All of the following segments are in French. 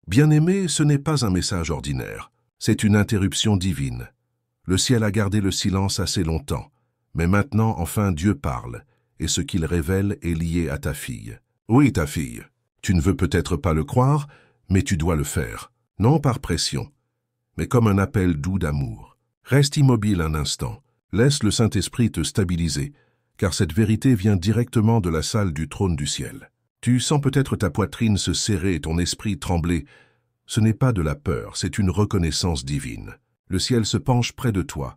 Bien-aimé, ce n'est pas un message ordinaire, c'est une interruption divine. Le ciel a gardé le silence assez longtemps, mais maintenant, enfin, Dieu parle, et ce qu'il révèle est lié à ta fille. Oui, ta fille. Tu ne veux peut-être pas le croire, mais tu dois le faire. Non par pression, mais comme un appel doux d'amour. Reste immobile un instant. Laisse le Saint-Esprit te stabiliser, car cette vérité vient directement de la salle du trône du ciel. Tu sens peut-être ta poitrine se serrer et ton esprit trembler. Ce n'est pas de la peur, c'est une reconnaissance divine. Le ciel se penche près de toi,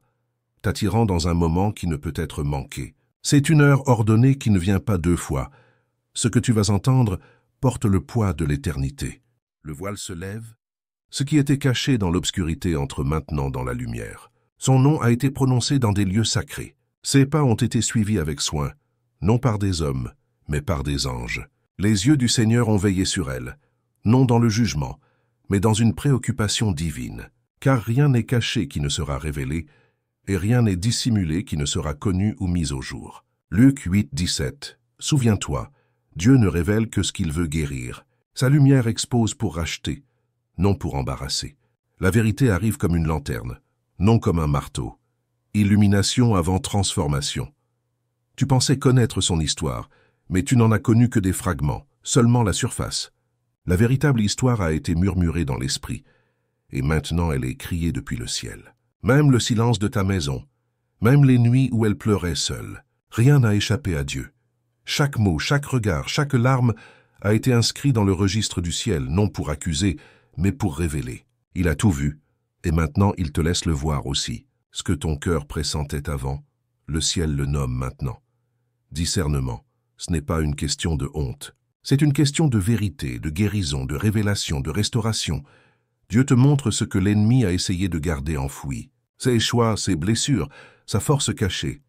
t'attirant dans un moment qui ne peut être manqué. C'est une heure ordonnée qui ne vient pas deux fois. Ce que tu vas entendre porte le poids de l'éternité. Le voile se lève. Ce qui était caché dans l'obscurité entre maintenant dans la lumière. Son nom a été prononcé dans des lieux sacrés. Ses pas ont été suivis avec soin, non par des hommes, mais par des anges. Les yeux du Seigneur ont veillé sur elle, non dans le jugement, mais dans une préoccupation divine. Car rien n'est caché qui ne sera révélé, et rien n'est dissimulé qui ne sera connu ou mis au jour. Luc 8, 17. Souviens-toi, Dieu ne révèle que ce qu'il veut guérir. Sa lumière expose pour racheter, non pour embarrasser. La vérité arrive comme une lanterne, non comme un marteau. Illumination avant transformation. Tu pensais connaître son histoire, mais tu n'en as connu que des fragments, seulement la surface. La véritable histoire a été murmurée dans l'esprit, et maintenant elle est criée depuis le ciel. Même le silence de ta maison, même les nuits où elle pleurait seule, rien n'a échappé à Dieu. Chaque mot, chaque regard, chaque larme a été inscrit dans le registre du ciel, non pour accuser, mais pour révéler. Il a tout vu, et maintenant il te laisse le voir aussi. Ce que ton cœur pressentait avant, le ciel le nomme maintenant. Discernement, ce n'est pas une question de honte. C'est une question de vérité, de guérison, de révélation, de restauration. Dieu te montre ce que l'ennemi a essayé de garder enfoui. Ses choix, ses blessures, sa force cachée.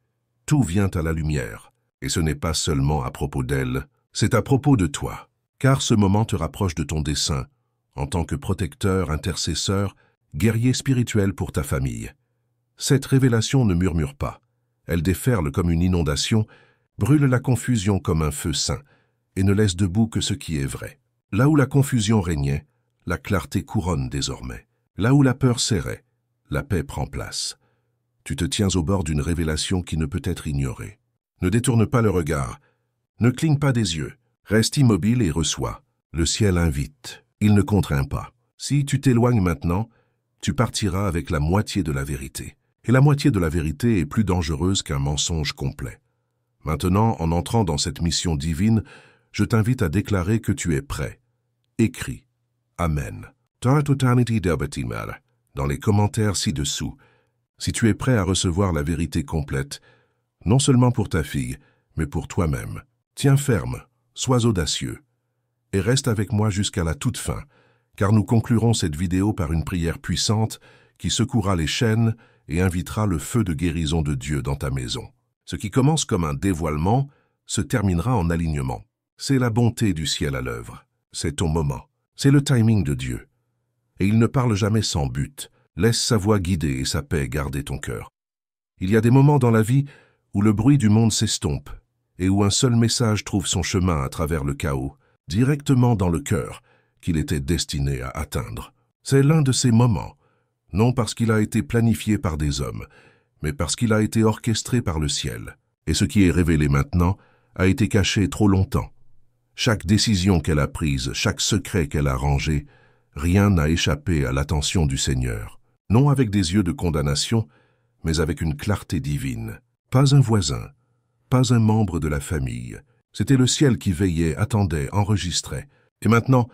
Tout vient à la lumière. Et ce n'est pas seulement à propos d'elle, c'est à propos de toi. Car ce moment te rapproche de ton dessein, en tant que protecteur, intercesseur, guerrier spirituel pour ta famille. Cette révélation ne murmure pas. Elle déferle comme une inondation, brûle la confusion comme un feu saint, et ne laisse debout que ce qui est vrai. Là où la confusion régnait, la clarté couronne désormais. Là où la peur serrait, la paix prend place. Tu te tiens au bord d'une révélation qui ne peut être ignorée. Ne détourne pas le regard, ne cligne pas des yeux, reste immobile et reçois. Le ciel invite, il ne contraint pas. Si tu t'éloignes maintenant, tu partiras avec la moitié de la vérité. Et la moitié de la vérité est plus dangereuse qu'un mensonge complet. Maintenant, en entrant dans cette mission divine, je t'invite à déclarer que tu es prêt. Écris. Amen. Dans les commentaires ci-dessous, si tu es prêt à recevoir la vérité complète, non seulement pour ta fille, mais pour toi-même. Tiens ferme, sois audacieux, et reste avec moi jusqu'à la toute fin, car nous conclurons cette vidéo par une prière puissante qui secouera les chaînes et invitera le feu de guérison de Dieu dans ta maison. Ce qui commence comme un dévoilement se terminera en alignement. C'est la bonté du ciel à l'œuvre. C'est ton moment. C'est le timing de Dieu. Et il ne parle jamais sans but. Laisse sa voix guider et sa paix garder ton cœur. Il y a des moments dans la vie où le bruit du monde s'estompe et où un seul message trouve son chemin à travers le chaos, directement dans le cœur qu'il était destiné à atteindre. C'est l'un de ces moments, non parce qu'il a été planifié par des hommes, mais parce qu'il a été orchestré par le ciel. Et ce qui est révélé maintenant a été caché trop longtemps. Chaque décision qu'elle a prise, chaque secret qu'elle a rangé, rien n'a échappé à l'attention du Seigneur. Non avec des yeux de condamnation, mais avec une clarté divine. Pas un voisin, pas un membre de la famille. C'était le ciel qui veillait, attendait, enregistrait. Et maintenant,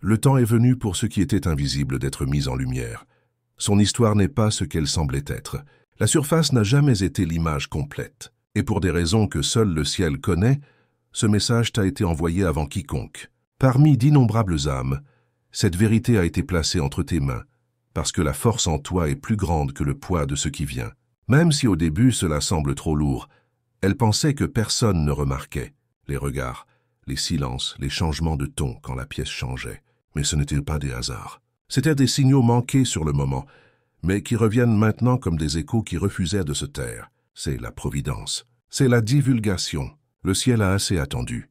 le temps est venu pour ce qui était invisible d'être mis en lumière. Son histoire n'est pas ce qu'elle semblait être. La surface n'a jamais été l'image complète. Et pour des raisons que seul le ciel connaît, ce message t'a été envoyé avant quiconque. Parmi d'innombrables âmes, cette vérité a été placée entre tes mains, parce que la force en toi est plus grande que le poids de ce qui vient. Même si au début cela semble trop lourd, elle pensait que personne ne remarquait les regards, les silences, les changements de ton quand la pièce changeait. Mais ce n'étaient pas des hasards. C'étaient des signaux manqués sur le moment, mais qui reviennent maintenant comme des échos qui refusaient de se taire. C'est la providence. C'est la divulgation. Le ciel a assez attendu.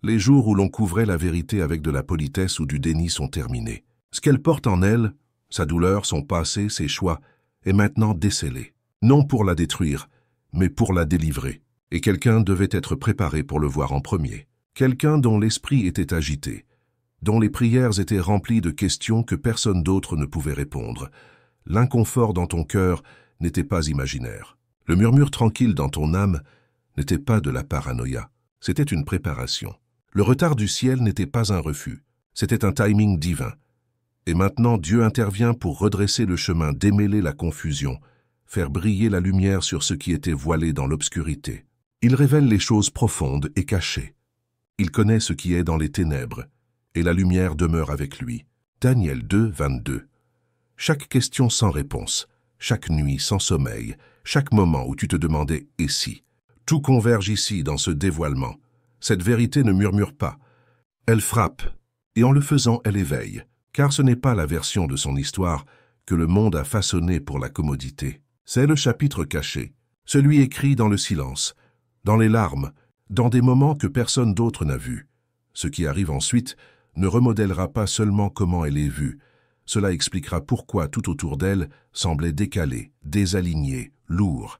Les jours où l'on couvrait la vérité avec de la politesse ou du déni sont terminés. Ce qu'elle porte en elle, sa douleur, son passé, ses choix, est maintenant décelé. Non pour la détruire, mais pour la délivrer. Et quelqu'un devait être préparé pour le voir en premier. Quelqu'un dont l'esprit était agité, dont les prières étaient remplies de questions que personne d'autre ne pouvait répondre. L'inconfort dans ton cœur n'était pas imaginaire. Le murmure tranquille dans ton âme n'était pas de la paranoïa, c'était une préparation. Le retard du ciel n'était pas un refus, c'était un timing divin. Et maintenant Dieu intervient pour redresser le chemin, démêler la confusion, faire briller la lumière sur ce qui était voilé dans l'obscurité. Il révèle les choses profondes et cachées. Il connaît ce qui est dans les ténèbres, et la lumière demeure avec lui. Daniel 2, 22. Chaque question sans réponse, chaque nuit sans sommeil, chaque moment où tu te demandais « et si ?» Tout converge ici dans ce dévoilement. Cette vérité ne murmure pas. Elle frappe, et en le faisant, elle éveille, car ce n'est pas la version de son histoire que le monde a façonnée pour la commodité. C'est le chapitre caché, celui écrit dans le silence, dans les larmes, dans des moments que personne d'autre n'a vus. Ce qui arrive ensuite ne remodèlera pas seulement comment elle est vue, cela expliquera pourquoi tout autour d'elle semblait décalé, désaligné, lourd.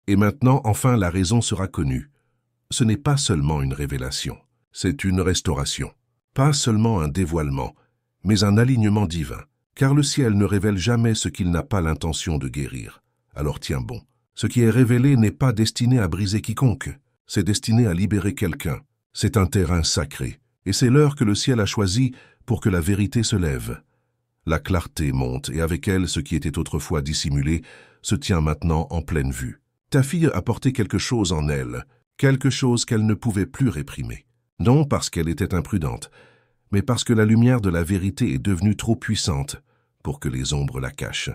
Et maintenant, enfin, la raison sera connue. Ce n'est pas seulement une révélation, c'est une restauration. Pas seulement un dévoilement, mais un alignement divin. Car le ciel ne révèle jamais ce qu'il n'a pas l'intention de guérir. Alors tiens bon, ce qui est révélé n'est pas destiné à briser quiconque, c'est destiné à libérer quelqu'un. C'est un terrain sacré, et c'est l'heure que le ciel a choisie pour que la vérité se lève. La clarté monte, et avec elle, ce qui était autrefois dissimulé se tient maintenant en pleine vue. Ta fille a porté quelque chose en elle, quelque chose qu'elle ne pouvait plus réprimer. Non parce qu'elle était imprudente, mais parce que la lumière de la vérité est devenue trop puissante pour que les ombres la cachent.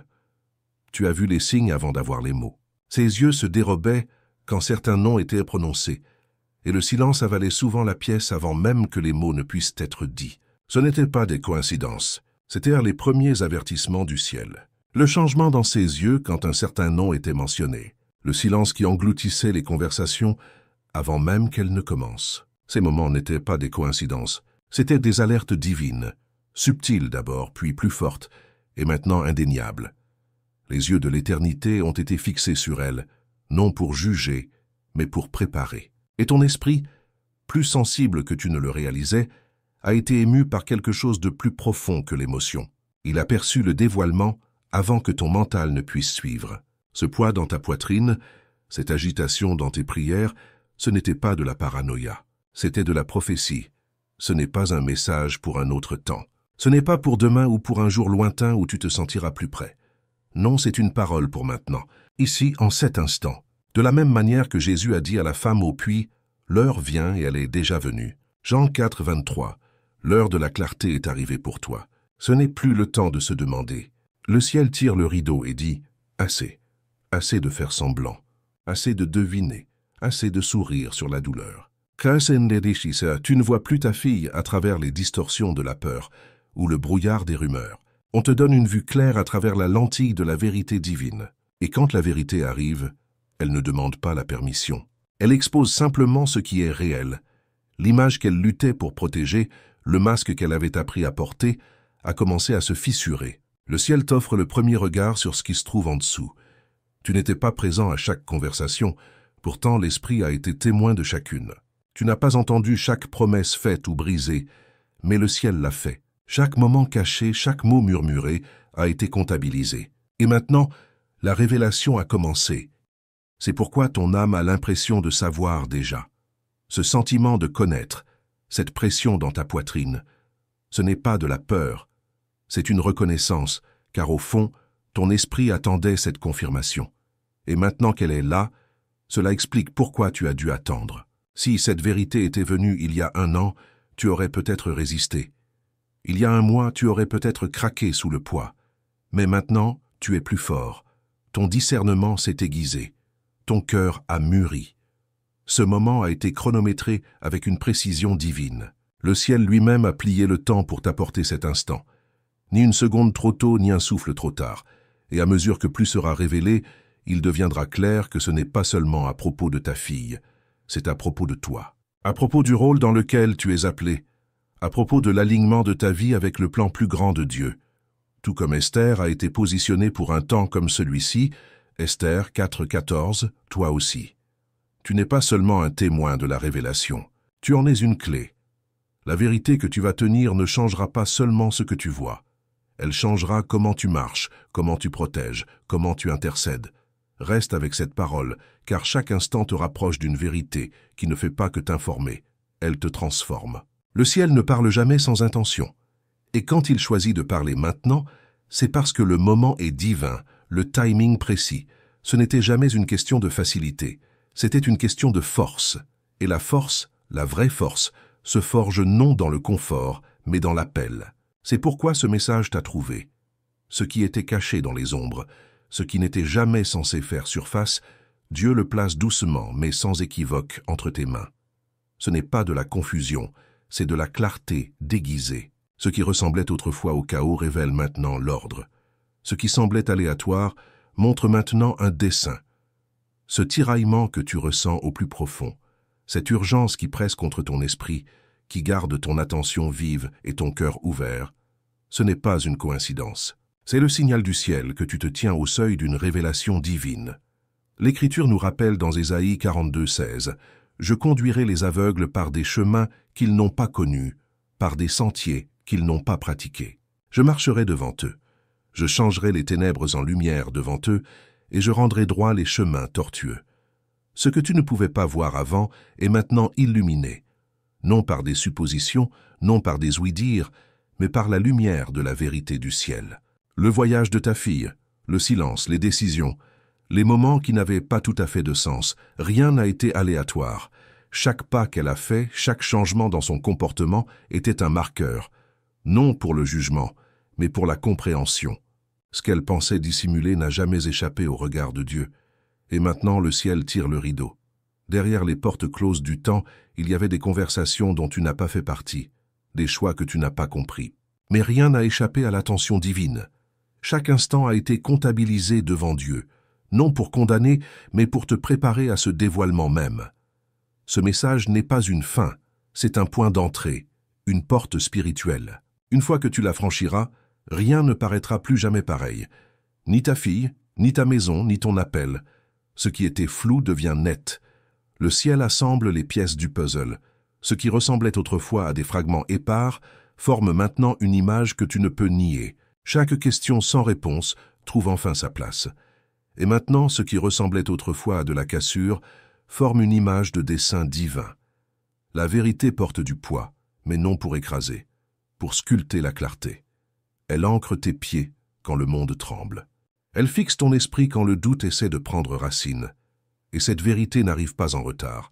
Tu as vu les signes avant d'avoir les mots. Ses yeux se dérobaient quand certains noms étaient prononcés, et le silence avalait souvent la pièce avant même que les mots ne puissent être dits. Ce n'étaient pas des coïncidences, c'étaient les premiers avertissements du ciel. Le changement dans ses yeux quand un certain nom était mentionné, le silence qui engloutissait les conversations avant même qu'elles ne commencent. Ces moments n'étaient pas des coïncidences, c'étaient des alertes divines, subtiles d'abord, puis plus fortes, et maintenant indéniables. Les yeux de l'éternité ont été fixés sur elle, non pour juger, mais pour préparer. Et ton esprit, plus sensible que tu ne le réalisais, a été ému par quelque chose de plus profond que l'émotion. Il a perçu le dévoilement avant que ton mental ne puisse suivre. Ce poids dans ta poitrine, cette agitation dans tes prières, ce n'était pas de la paranoïa, c'était de la prophétie. Ce n'est pas un message pour un autre temps. Ce n'est pas pour demain ou pour un jour lointain où tu te sentiras plus près. Non, c'est une parole pour maintenant, ici, en cet instant. De la même manière que Jésus a dit à la femme au puits, « L'heure vient et elle est déjà venue. » Jean 4, 23. L'heure de la clarté est arrivée pour toi. Ce n'est plus le temps de se demander. Le ciel tire le rideau et dit, « Assez. Assez de faire semblant. Assez de deviner. Assez de sourire sur la douleur. » Tu ne vois plus ta fille à travers les distorsions de la peur ou le brouillard des rumeurs. On te donne une vue claire à travers la lentille de la vérité divine. Et quand la vérité arrive, elle ne demande pas la permission. Elle expose simplement ce qui est réel. L'image qu'elle luttait pour protéger, le masque qu'elle avait appris à porter, a commencé à se fissurer. Le ciel t'offre le premier regard sur ce qui se trouve en dessous. Tu n'étais pas présent à chaque conversation, pourtant l'esprit a été témoin de chacune. Tu n'as pas entendu chaque promesse faite ou brisée, mais le ciel l'a fait. Chaque moment caché, chaque mot murmuré a été comptabilisé. Et maintenant, la révélation a commencé. C'est pourquoi ton âme a l'impression de savoir déjà. Ce sentiment de connaître, cette pression dans ta poitrine, ce n'est pas de la peur, c'est une reconnaissance, car au fond, ton esprit attendait cette confirmation. Et maintenant qu'elle est là, cela explique pourquoi tu as dû attendre. Si cette vérité était venue il y a 1 an, tu aurais peut-être résisté. Il y a 1 mois, tu aurais peut-être craqué sous le poids. Mais maintenant, tu es plus fort. Ton discernement s'est aiguisé. Ton cœur a mûri. Ce moment a été chronométré avec une précision divine. Le ciel lui-même a plié le temps pour t'apporter cet instant. Ni une seconde trop tôt, ni un souffle trop tard. Et à mesure que plus sera révélé, il deviendra clair que ce n'est pas seulement à propos de ta fille, c'est à propos de toi, à propos du rôle dans lequel tu es appelé, à propos de l'alignement de ta vie avec le plan plus grand de Dieu. Tout comme Esther a été positionnée pour un temps comme celui-ci, Esther 4,14, toi aussi. Tu n'es pas seulement un témoin de la révélation, tu en es une clé. La vérité que tu vas tenir ne changera pas seulement ce que tu vois. Elle changera comment tu marches, comment tu protèges, comment tu intercèdes. Reste avec cette parole, car chaque instant te rapproche d'une vérité qui ne fait pas que t'informer. Elle te transforme. Le ciel ne parle jamais sans intention. Et quand il choisit de parler maintenant, c'est parce que le moment est divin, le timing précis. Ce n'était jamais une question de facilité, c'était une question de force. Et la force, la vraie force, se forge non dans le confort, mais dans l'appel. C'est pourquoi ce message t'a trouvé. Ce qui était caché dans les ombres, ce qui n'était jamais censé faire surface, Dieu le place doucement, mais sans équivoque, entre tes mains. Ce n'est pas de la confusion, c'est de la clarté déguisée. Ce qui ressemblait autrefois au chaos révèle maintenant l'ordre. Ce qui semblait aléatoire montre maintenant un dessein. Ce tiraillement que tu ressens au plus profond, cette urgence qui presse contre ton esprit, qui garde ton attention vive et ton cœur ouvert, ce n'est pas une coïncidence. C'est le signal du ciel que tu te tiens au seuil d'une révélation divine. L'Écriture nous rappelle dans Ésaïe 42,16 « Je conduirai les aveugles par des chemins qu'ils n'ont pas connus, par des sentiers qu'ils n'ont pas pratiqués. Je marcherai devant eux. Je changerai les ténèbres en lumière devant eux, et je rendrai droit les chemins tortueux. Ce que tu ne pouvais pas voir avant est maintenant illuminé, non par des suppositions, non par des ouï-dire, mais par la lumière de la vérité du ciel. Le voyage de ta fille, le silence, les décisions, les moments qui n'avaient pas tout à fait de sens, rien n'a été aléatoire. Chaque pas qu'elle a fait, chaque changement dans son comportement était un marqueur, non pour le jugement, mais pour la compréhension. Ce qu'elle pensait dissimuler n'a jamais échappé au regard de Dieu. Et maintenant le ciel tire le rideau. Derrière les portes closes du temps, il y avait des conversations dont tu n'as pas fait partie, des choix que tu n'as pas compris. Mais rien n'a échappé à l'attention divine. Chaque instant a été comptabilisé devant Dieu, non pour condamner, mais pour te préparer à ce dévoilement même. Ce message n'est pas une fin, c'est un point d'entrée, une porte spirituelle. Une fois que tu la franchiras, rien ne paraîtra plus jamais pareil. Ni ta fille, ni ta maison, ni ton appel. Ce qui était flou devient net. Le ciel assemble les pièces du puzzle. Ce qui ressemblait autrefois à des fragments épars forme maintenant une image que tu ne peux nier. Chaque question sans réponse trouve enfin sa place. Et maintenant, ce qui ressemblait autrefois à de la cassure forme une image de dessin divin. La vérité porte du poids, mais non pour écraser, pour sculpter la clarté. Elle ancre tes pieds quand le monde tremble. Elle fixe ton esprit quand le doute essaie de prendre racine. Et cette vérité n'arrive pas en retard.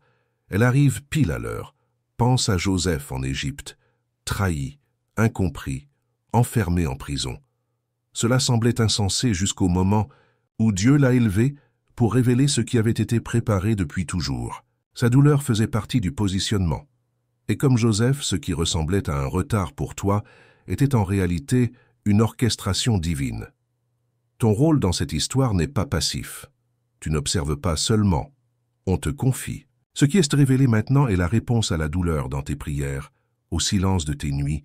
Elle arrive pile à l'heure. Pense à Joseph en Égypte, trahi, incompris, enfermé en prison. Cela semblait insensé jusqu'au moment où Dieu l'a élevé pour révéler ce qui avait été préparé depuis toujours. Sa douleur faisait partie du positionnement. Et comme Joseph, ce qui ressemblait à un retard pour toi était en réalité une orchestration divine. Ton rôle dans cette histoire n'est pas passif. Tu n'observes pas seulement, on te confie. Ce qui est révélé maintenant est la réponse à la douleur dans tes prières, au silence de tes nuits,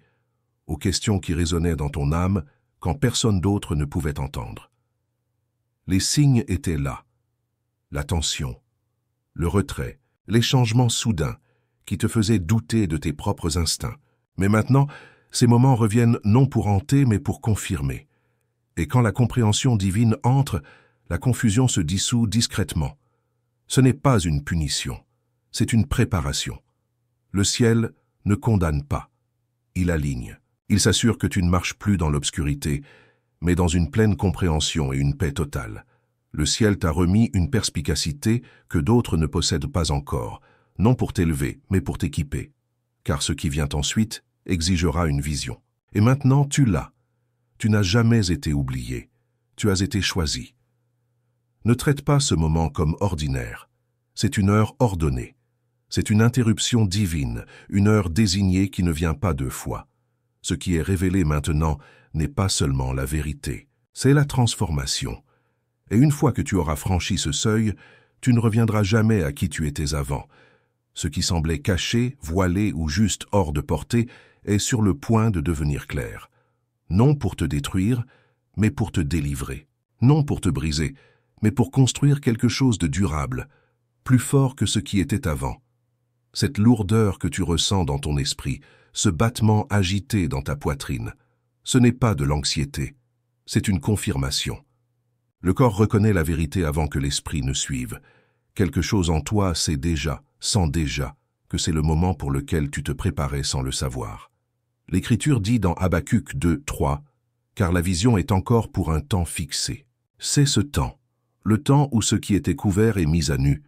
aux questions qui résonnaient dans ton âme quand personne d'autre ne pouvait entendre. Les signes étaient là. La tension, le retrait, les changements soudains qui te faisaient douter de tes propres instincts. Mais maintenant, ces moments reviennent non pour hanter, mais pour confirmer. Et quand la compréhension divine entre, la confusion se dissout discrètement. Ce n'est pas une punition, c'est une préparation. Le ciel ne condamne pas, il aligne. Il s'assure que tu ne marches plus dans l'obscurité, mais dans une pleine compréhension et une paix totale. Le ciel t'a remis une perspicacité que d'autres ne possèdent pas encore, non pour t'élever, mais pour t'équiper. Car ce qui vient ensuite exigera une vision. Et maintenant, tu l'as. Tu n'as jamais été oublié. Tu as été choisi. Ne traite pas ce moment comme ordinaire. C'est une heure ordonnée. C'est une interruption divine, une heure désignée qui ne vient pas deux fois. Ce qui est révélé maintenant n'est pas seulement la vérité, c'est la transformation. Et une fois que tu auras franchi ce seuil, tu ne reviendras jamais à qui tu étais avant. Ce qui semblait caché, voilé ou juste hors de portée est sur le point de devenir clair. Non pour te détruire, mais pour te délivrer. Non pour te briser, mais pour construire quelque chose de durable, plus fort que ce qui était avant. Cette lourdeur que tu ressens dans ton esprit, ce battement agité dans ta poitrine, ce n'est pas de l'anxiété, c'est une confirmation. Le corps reconnaît la vérité avant que l'esprit ne suive. Quelque chose en toi sait déjà, sent déjà, que c'est le moment pour lequel tu te préparais sans le savoir. L'Écriture dit dans Habacuc 2, 3, « Car la vision est encore pour un temps fixé. » C'est ce temps, le temps où ce qui était couvert est mis à nu,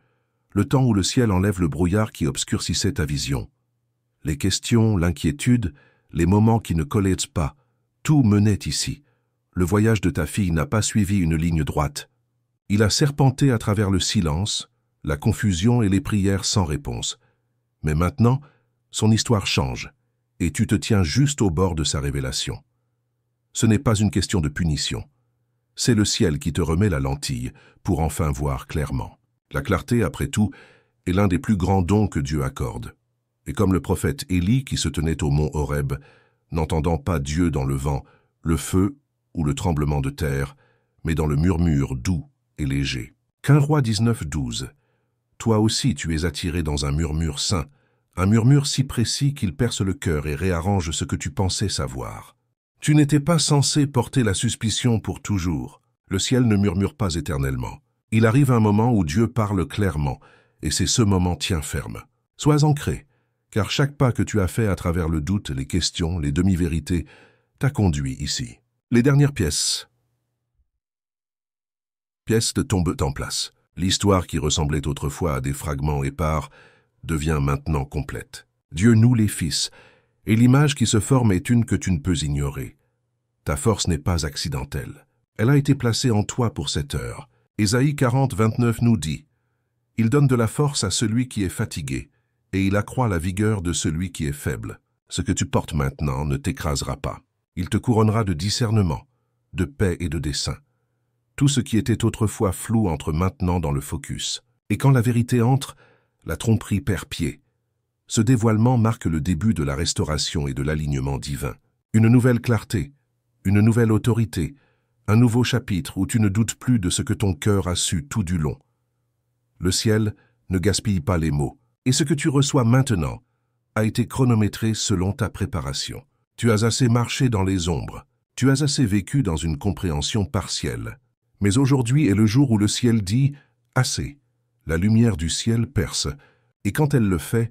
le temps où le ciel enlève le brouillard qui obscurcissait ta vision. Les questions, l'inquiétude, les moments qui ne collaient pas, tout menait ici. Le voyage de ta fille n'a pas suivi une ligne droite. Il a serpenté à travers le silence, la confusion et les prières sans réponse. Mais maintenant, son histoire change, et tu te tiens juste au bord de sa révélation. Ce n'est pas une question de punition. C'est le ciel qui te remet la lentille pour enfin voir clairement. La clarté, après tout, est l'un des plus grands dons que Dieu accorde. Et comme le prophète Élie qui se tenait au mont Horeb, n'entendant pas Dieu dans le vent, le feu ou le tremblement de terre, mais dans le murmure doux et léger. Qu'un roi 19, 12. Toi aussi tu es attiré dans un murmure saint, un murmure si précis qu'il perce le cœur et réarrange ce que tu pensais savoir. Tu n'étais pas censé porter la suspicion pour toujours. Le ciel ne murmure pas éternellement. Il arrive un moment où Dieu parle clairement, et c'est ce moment tient ferme. Sois ancré, car chaque pas que tu as fait à travers le doute, les questions, les demi-vérités, t'a conduit ici. Les dernières pièces tombent en place. L'histoire qui ressemblait autrefois à des fragments épars devient maintenant complète. Dieu noue les fils, et l'image qui se forme est une que tu ne peux ignorer. Ta force n'est pas accidentelle. Elle a été placée en toi pour cette heure. Ésaïe 40, 29 nous dit « Il donne de la force à celui qui est fatigué, et il accroît la vigueur de celui qui est faible. Ce que tu portes maintenant ne t'écrasera pas. Il te couronnera de discernement, de paix et de dessein. Tout ce qui était autrefois flou entre maintenant dans le focus. Et quand la vérité entre, la tromperie perd pied. Ce dévoilement marque le début de la restauration et de l'alignement divin. Une nouvelle clarté, une nouvelle autorité, un nouveau chapitre où tu ne doutes plus de ce que ton cœur a su tout du long. Le ciel ne gaspille pas les mots, et ce que tu reçois maintenant a été chronométré selon ta préparation. Tu as assez marché dans les ombres, tu as assez vécu dans une compréhension partielle. Mais aujourd'hui est le jour où le ciel dit « Assez ». La lumière du ciel perce, et quand elle le fait,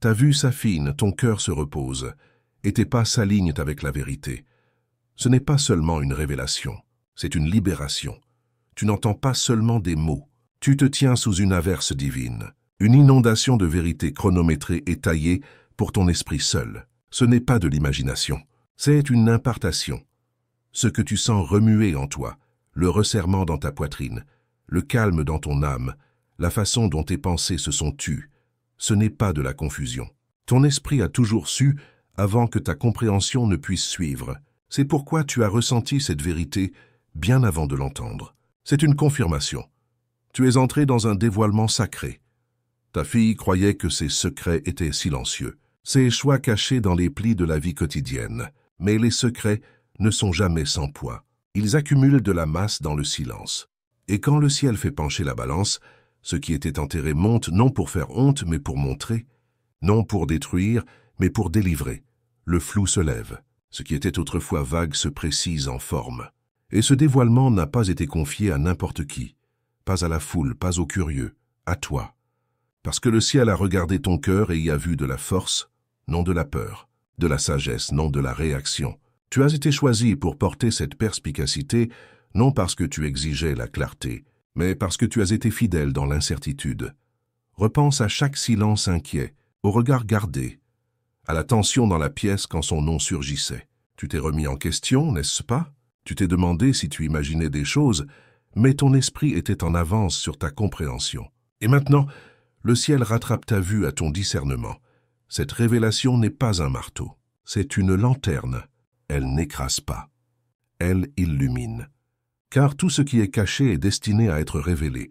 ta vue s'affine, ton cœur se repose, et tes pas s'alignent avec la vérité. Ce n'est pas seulement une révélation, c'est une libération. Tu n'entends pas seulement des mots, tu te tiens sous une averse divine, une inondation de vérité chronométrée et taillée pour ton esprit seul. Ce n'est pas de l'imagination, c'est une impartation. Ce que tu sens remuer en toi, le resserrement dans ta poitrine, le calme dans ton âme, la façon dont tes pensées se sont tues, ce n'est pas de la confusion. Ton esprit a toujours su avant que ta compréhension ne puisse suivre. C'est pourquoi tu as ressenti cette vérité bien avant de l'entendre. C'est une confirmation. Tu es entré dans un dévoilement sacré. Ta fille croyait que ses secrets étaient silencieux, ses choix cachés dans les plis de la vie quotidienne. Mais les secrets ne sont jamais sans poids. Ils accumulent de la masse dans le silence. Et quand le ciel fait pencher la balance, ce qui était enterré monte non pour faire honte, mais pour montrer, non pour détruire, mais pour délivrer. Le flou se lève. Ce qui était autrefois vague se précise en forme. Et ce dévoilement n'a pas été confié à n'importe qui, pas à la foule, pas aux curieux, à toi. Parce que le ciel a regardé ton cœur et y a vu de la force, non de la peur, de la sagesse, non de la réaction. Tu as été choisi pour porter cette perspicacité, non parce que tu exigeais la clarté, mais parce que tu as été fidèle dans l'incertitude. Repense à chaque silence inquiet, au regard gardé, à la tension dans la pièce quand son nom surgissait. Tu t'es remis en question, n'est-ce pas? Tu t'es demandé si tu imaginais des choses, mais ton esprit était en avance sur ta compréhension. Et maintenant, le ciel rattrape ta vue à ton discernement. Cette révélation n'est pas un marteau, c'est une lanterne. Elle n'écrase pas, elle illumine. Car tout ce qui est caché est destiné à être révélé,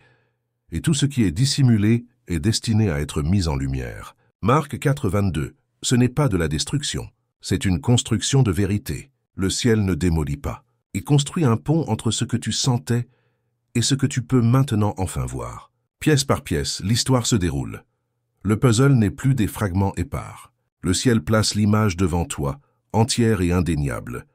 et tout ce qui est dissimulé est destiné à être mis en lumière. Marc 4, 22. Ce n'est pas de la destruction, C'est une construction de vérité. Le ciel ne démolit pas. Il construit un pont entre ce que tu sentais et ce que tu peux maintenant enfin voir. Pièce par pièce, l'histoire se déroule. Le puzzle n'est plus des fragments épars. Le ciel place l'image devant toi, entière et indéniable.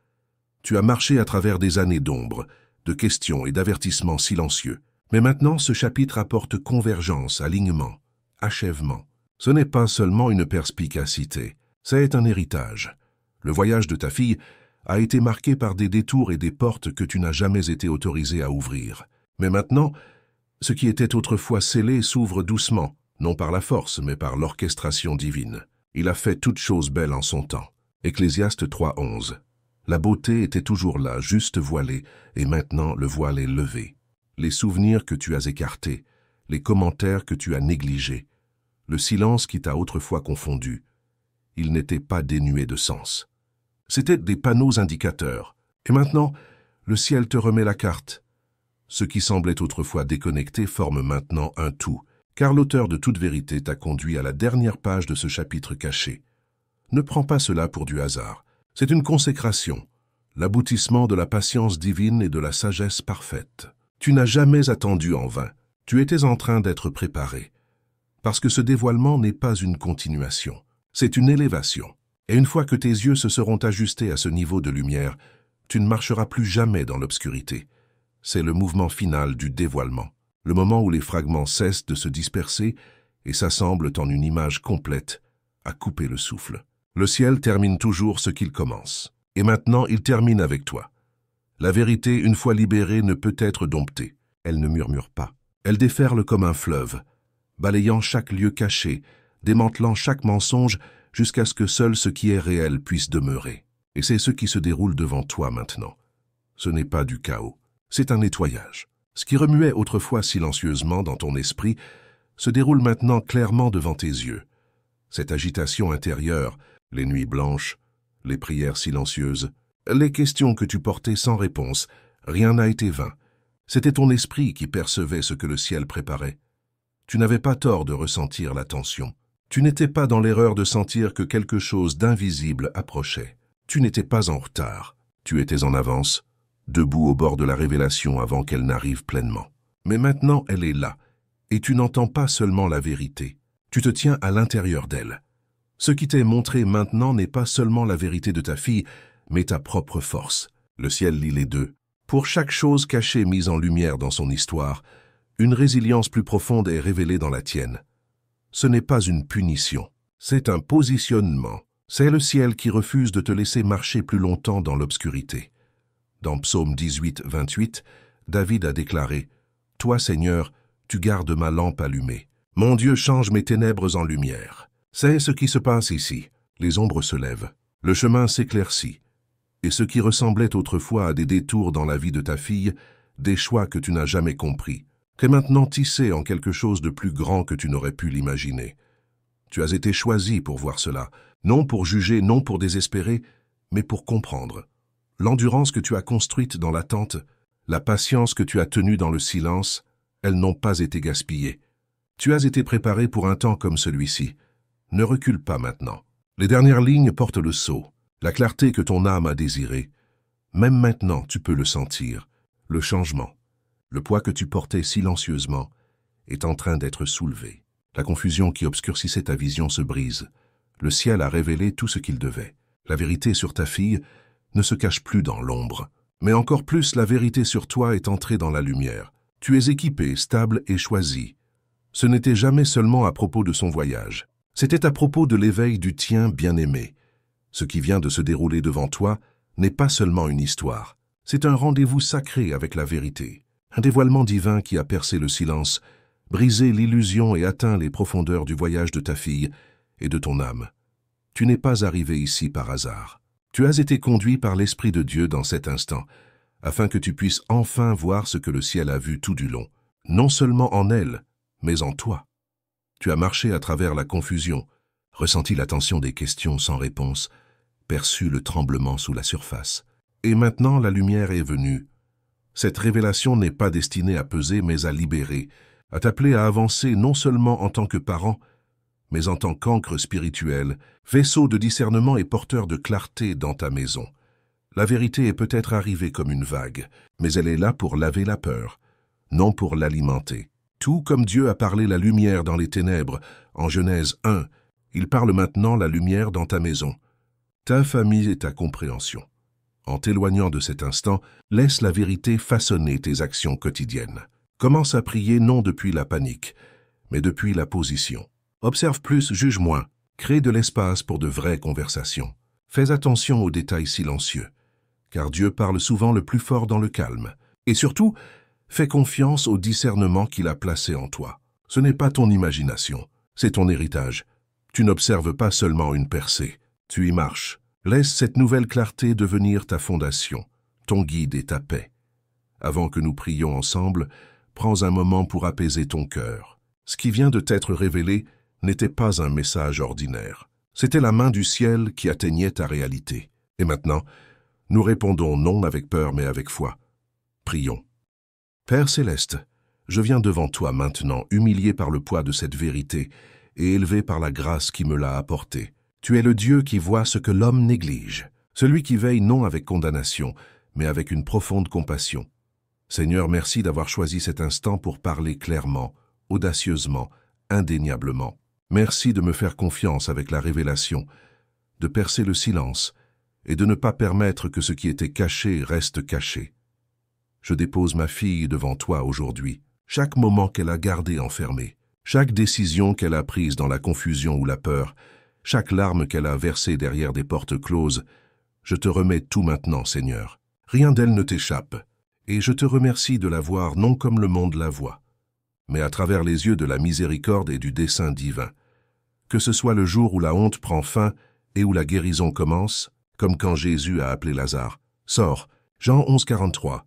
Tu as marché à travers des années d'ombre, de questions et d'avertissements silencieux. Mais maintenant, ce chapitre apporte convergence, alignement, achèvement. Ce n'est pas seulement une perspicacité, c'est un héritage. Le voyage de ta fille a été marqué par des détours et des portes que tu n'as jamais été autorisé à ouvrir. Mais maintenant, ce qui était autrefois scellé s'ouvre doucement, non par la force, mais par l'orchestration divine. Il a fait toutes choses belles en son temps. Ecclésiaste 3:11. La beauté était toujours là, juste voilée, et maintenant le voile est levé. Les souvenirs que tu as écartés, les commentaires que tu as négligés, le silence qui t'a autrefois confondu, ils n'étaient pas dénués de sens. C'étaient des panneaux indicateurs. Et maintenant, le ciel te remet la carte. Ce qui semblait autrefois déconnecté forme maintenant un tout, car l'auteur de toute vérité t'a conduit à la dernière page de ce chapitre caché. Ne prends pas cela pour du hasard. C'est une consécration, l'aboutissement de la patience divine et de la sagesse parfaite. Tu n'as jamais attendu en vain. Tu étais en train d'être préparé. Parce que ce dévoilement n'est pas une continuation, c'est une élévation. Et une fois que tes yeux se seront ajustés à ce niveau de lumière, tu ne marcheras plus jamais dans l'obscurité. C'est le mouvement final du dévoilement, le moment où les fragments cessent de se disperser et s'assemblent en une image complète, à couper le souffle. Le ciel termine toujours ce qu'il commence. Et maintenant, il termine avec toi. La vérité, une fois libérée, ne peut être domptée. Elle ne murmure pas. Elle déferle comme un fleuve, balayant chaque lieu caché, démantelant chaque mensonge, jusqu'à ce que seul ce qui est réel puisse demeurer. Et c'est ce qui se déroule devant toi maintenant. Ce n'est pas du chaos, c'est un nettoyage. Ce qui remuait autrefois silencieusement dans ton esprit se déroule maintenant clairement devant tes yeux. Cette agitation intérieure, les nuits blanches, les prières silencieuses, les questions que tu portais sans réponse, rien n'a été vain. C'était ton esprit qui percevait ce que le ciel préparait. Tu n'avais pas tort de ressentir la tension. Tu n'étais pas dans l'erreur de sentir que quelque chose d'invisible approchait. Tu n'étais pas en retard. Tu étais en avance, debout au bord de la révélation avant qu'elle n'arrive pleinement. Mais maintenant, elle est là, et tu n'entends pas seulement la vérité. Tu te tiens à l'intérieur d'elle. Ce qui t'est montré maintenant n'est pas seulement la vérité de ta fille, mais ta propre force. Le ciel lit les deux. Pour chaque chose cachée mise en lumière dans son histoire, une résilience plus profonde est révélée dans la tienne. Ce n'est pas une punition, c'est un positionnement. C'est le ciel qui refuse de te laisser marcher plus longtemps dans l'obscurité. Dans Psaume 18, 28, David a déclaré « Toi, Seigneur, tu gardes ma lampe allumée. Mon Dieu change mes ténèbres en lumière. » C'est ce qui se passe ici. Les ombres se lèvent. Le chemin s'éclaircit. Et ce qui ressemblait autrefois à des détours dans la vie de ta fille, des choix que tu n'as jamais compris, est maintenant tissé en quelque chose de plus grand que tu n'aurais pu l'imaginer. Tu as été choisi pour voir cela, non pour juger, non pour désespérer, mais pour comprendre. L'endurance que tu as construite dans l'attente, la patience que tu as tenue dans le silence, elles n'ont pas été gaspillées. Tu as été préparé pour un temps comme celui-ci. Ne recule pas maintenant. Les dernières lignes portent le sceau, la clarté que ton âme a désirée. Même maintenant, tu peux le sentir. Le changement, le poids que tu portais silencieusement, est en train d'être soulevé. La confusion qui obscurcissait ta vision se brise. Le ciel a révélé tout ce qu'il devait. La vérité sur ta fille ne se cache plus dans l'ombre. Mais encore plus, la vérité sur toi est entrée dans la lumière. Tu es équipé, stable et choisi. Ce n'était jamais seulement à propos de son voyage. C'était à propos de l'éveil du tien bien-aimé. Ce qui vient de se dérouler devant toi n'est pas seulement une histoire. C'est un rendez-vous sacré avec la vérité. Un dévoilement divin qui a percé le silence, brisé l'illusion et atteint les profondeurs du voyage de ta fille et de ton âme. Tu n'es pas arrivé ici par hasard. Tu as été conduit par l'Esprit de Dieu dans cet instant, afin que tu puisses enfin voir ce que le ciel a vu tout du long, non seulement en elle, mais en toi. Tu as marché à travers la confusion, ressenti la tension des questions sans réponse, perçu le tremblement sous la surface. Et maintenant la lumière est venue. Cette révélation n'est pas destinée à peser, mais à libérer, à t'appeler à avancer non seulement en tant que parent, mais en tant qu'ancre spirituelle, vaisseau de discernement et porteur de clarté dans ta maison. La vérité est peut-être arrivée comme une vague, mais elle est là pour laver la peur, non pour l'alimenter. Tout comme Dieu a parlé la lumière dans les ténèbres, en Genèse 1, il parle maintenant la lumière dans ta maison, ta famille et ta compréhension. En t'éloignant de cet instant, laisse la vérité façonner tes actions quotidiennes. Commence à prier non depuis la panique, mais depuis la position. Observe plus, juge moins. Crée de l'espace pour de vraies conversations. Fais attention aux détails silencieux, car Dieu parle souvent le plus fort dans le calme. Et surtout, fais confiance au discernement qu'il a placé en toi. Ce n'est pas ton imagination, c'est ton héritage. Tu n'observes pas seulement une percée, tu y marches. Laisse cette nouvelle clarté devenir ta fondation, ton guide et ta paix. Avant que nous prions ensemble, prends un moment pour apaiser ton cœur. Ce qui vient de t'être révélé n'était pas un message ordinaire. C'était la main du ciel qui atteignait ta réalité. Et maintenant, nous répondons non avec peur mais avec foi. Prions. Père céleste, je viens devant toi maintenant, humilié par le poids de cette vérité et élevé par la grâce qui me l'a apportée. Tu es le Dieu qui voit ce que l'homme néglige, celui qui veille non avec condamnation, mais avec une profonde compassion. Seigneur, merci d'avoir choisi cet instant pour parler clairement, audacieusement, indéniablement. Merci de me faire confiance avec la révélation, de percer le silence et de ne pas permettre que ce qui était caché reste caché. Je dépose ma fille devant toi aujourd'hui, chaque moment qu'elle a gardé enfermé, chaque décision qu'elle a prise dans la confusion ou la peur, chaque larme qu'elle a versée derrière des portes closes, je te remets tout maintenant, Seigneur. Rien d'elle ne t'échappe, et je te remercie de la voir non comme le monde la voit, mais à travers les yeux de la miséricorde et du dessein divin. Que ce soit le jour où la honte prend fin et où la guérison commence, comme quand Jésus a appelé Lazare. Sors, Jean 11, 43.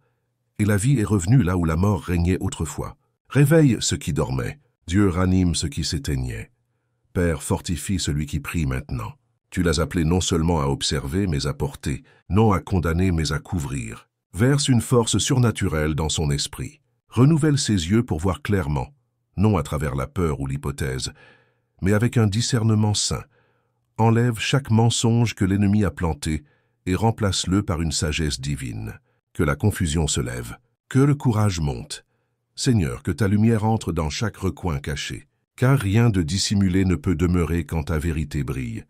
Et la vie est revenue là où la mort régnait autrefois. Réveille ce qui dormait, Dieu ranime ce qui s'éteignait. Père, fortifie celui qui prie maintenant. Tu l'as appelé non seulement à observer, mais à porter, non à condamner, mais à couvrir. Verse une force surnaturelle dans son esprit. Renouvelle ses yeux pour voir clairement, non à travers la peur ou l'hypothèse, mais avec un discernement sain. Enlève chaque mensonge que l'ennemi a planté et remplace-le par une sagesse divine. Que la confusion se lève, que le courage monte. Seigneur, que ta lumière entre dans chaque recoin caché, car rien de dissimulé ne peut demeurer quand ta vérité brille.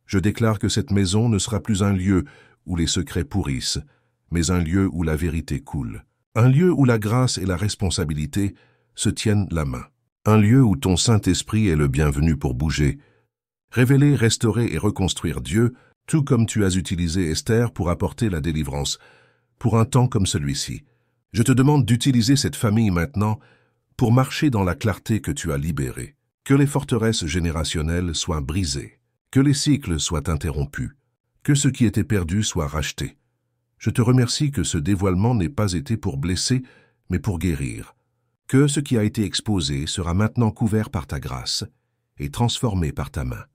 Je déclare que cette maison ne sera plus un lieu où les secrets pourrissent, mais un lieu où la vérité coule. Un lieu où la grâce et la responsabilité se tiennent la main. Un lieu où ton Saint-Esprit est le bienvenu pour bouger, révéler, restaurer et reconstruire Dieu, tout comme tu as utilisé Esther pour apporter la délivrance, pour un temps comme celui-ci. Je te demande d'utiliser cette famille maintenant pour marcher dans la clarté que tu as libérée. Que les forteresses générationnelles soient brisées, que les cycles soient interrompus, que ce qui était perdu soit racheté. Je te remercie que ce dévoilement n'ait pas été pour blesser, mais pour guérir. Que ce qui a été exposé sera maintenant couvert par ta grâce et transformé par ta main.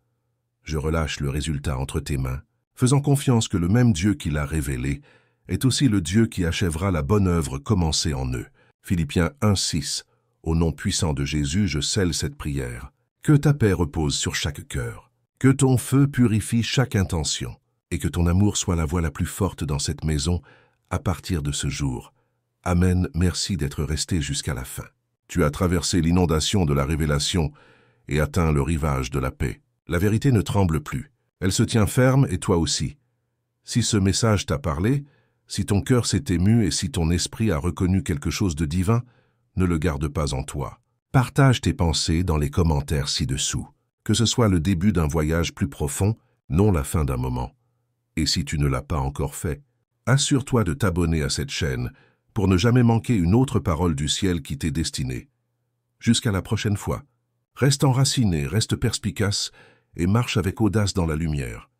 Je relâche le résultat entre tes mains, faisant confiance que le même Dieu qui l'a révélé est aussi le Dieu qui achèvera la bonne œuvre commencée en eux. Philippiens 1:6. Au nom puissant de Jésus, je scelle cette prière. Que ta paix repose sur chaque cœur. Que ton feu purifie chaque intention. Et que ton amour soit la voix la plus forte dans cette maison à partir de ce jour. Amen, merci d'être resté jusqu'à la fin. Tu as traversé l'inondation de la révélation et atteint le rivage de la paix. La vérité ne tremble plus. Elle se tient ferme et toi aussi. Si ce message t'a parlé, si ton cœur s'est ému et si ton esprit a reconnu quelque chose de divin, ne le garde pas en toi. Partage tes pensées dans les commentaires ci-dessous. Que ce soit le début d'un voyage plus profond, non la fin d'un moment. Et si tu ne l'as pas encore fait, assure-toi de t'abonner à cette chaîne pour ne jamais manquer une autre parole du ciel qui t'est destinée. Jusqu'à la prochaine fois. Reste enraciné, reste perspicace et marche avec audace dans la lumière.